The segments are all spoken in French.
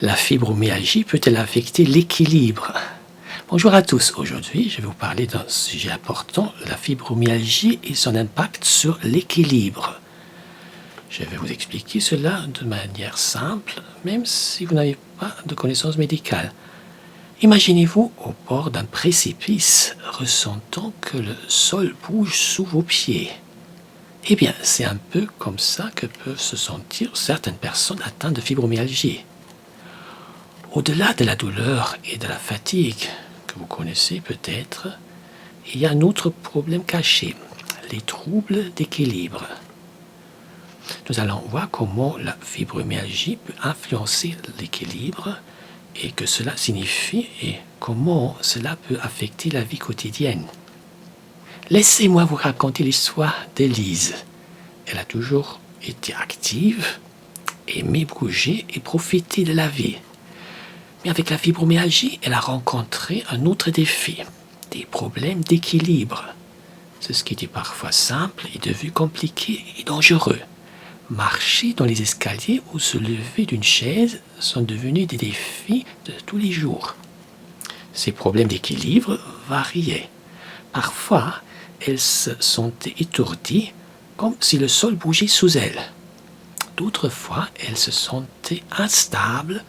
La fibromyalgie peut-elle affecter l'équilibre? Bonjour à tous, aujourd'hui je vais vous parler d'un sujet important, la fibromyalgie et son impact sur l'équilibre. Je vais vous expliquer cela de manière simple, même si vous n'avez pas de connaissances médicales. Imaginez-vous au bord d'un précipice, ressentant que le sol bouge sous vos pieds. Eh bien, c'est un peu comme ça que peuvent se sentir certaines personnes atteintes de fibromyalgie. Au-delà de la douleur et de la fatigue que vous connaissez peut-être, il y a un autre problème caché, les troubles d'équilibre. Nous allons voir comment la fibromyalgie peut influencer l'équilibre et que cela signifie et comment cela peut affecter la vie quotidienne. Laissez-moi vous raconter l'histoire d'Élise. Elle a toujours été active, aimé bouger et profiter de la vie. Mais avec la fibromyalgie, elle a rencontré un autre défi, des problèmes d'équilibre. Ce qui était parfois simple est devenu compliqué et dangereux. Marcher dans les escaliers ou se lever d'une chaise sont devenus des défis de tous les jours. Ces problèmes d'équilibre variaient. Parfois, elle se sentait étourdie, comme si le sol bougeait sous elle. D'autres fois, elle se sentait instable,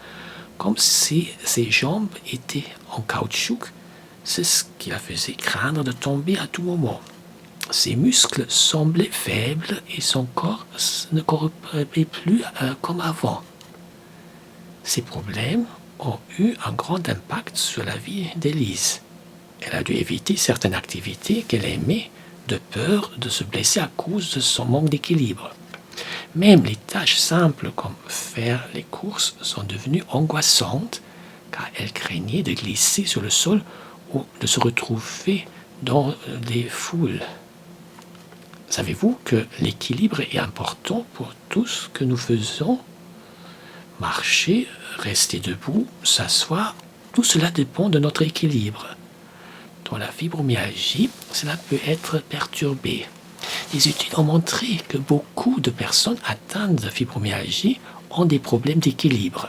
comme si ses jambes étaient en caoutchouc. C'est ce qui la faisait craindre de tomber à tout moment. Ses muscles semblaient faibles et son corps ne coopérait plus comme avant. Ces problèmes ont eu un grand impact sur la vie d'Élise. Elle a dû éviter certaines activités qu'elle aimait de peur de se blesser à cause de son manque d'équilibre. Même les tâches simples comme faire les courses sont devenues angoissantes car elle craignait de glisser sur le sol ou de se retrouver dans des foules. Savez-vous que l'équilibre est important pour tout ce que nous faisons? Marcher, rester debout, s'asseoir, tout cela dépend de notre équilibre. Dans la fibromyalgie, cela peut être perturbé. Les études ont montré que beaucoup de personnes atteintes de fibromyalgie ont des problèmes d'équilibre.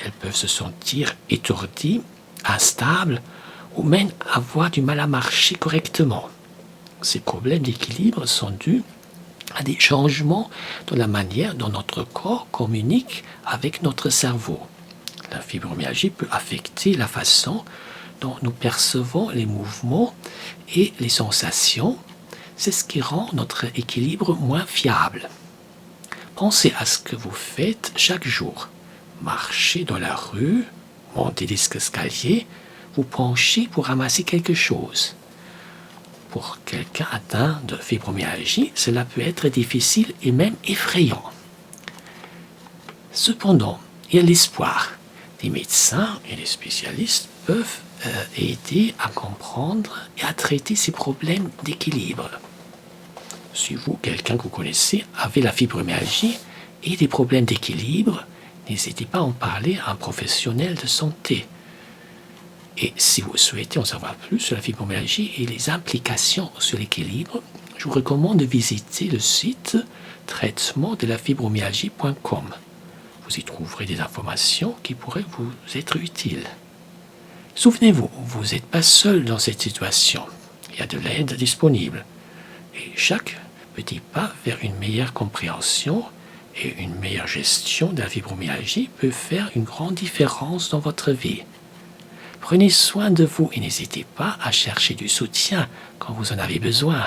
Elles peuvent se sentir étourdies, instables ou même avoir du mal à marcher correctement. Ces problèmes d'équilibre sont dus à des changements dans la manière dont notre corps communique avec notre cerveau. La fibromyalgie peut affecter la façon dont nous percevons les mouvements et les sensations. C'est ce qui rend notre équilibre moins fiable. Pensez à ce que vous faites chaque jour. Marchez dans la rue, montez des escaliers, vous penchez pour ramasser quelque chose. Pour quelqu'un atteint de fibromyalgie, cela peut être difficile et même effrayant. Cependant, il y a l'espoir. Les médecins et les spécialistes peuvent aider à comprendre et à traiter ces problèmes d'équilibre. Si vous, quelqu'un que vous connaissez, avez la fibromyalgie et des problèmes d'équilibre, n'hésitez pas à en parler à un professionnel de santé. Et si vous souhaitez en savoir plus sur la fibromyalgie et les implications sur l'équilibre, je vous recommande de visiter le site traitement-de-la-fibromyalgie.com. Vous y trouverez des informations qui pourraient vous être utiles. Souvenez-vous, vous n'êtes pas seul dans cette situation. Il y a de l'aide disponible. Et chaque petit pas vers une meilleure compréhension et une meilleure gestion de la fibromyalgie peut faire une grande différence dans votre vie. Prenez soin de vous et n'hésitez pas à chercher du soutien quand vous en avez besoin.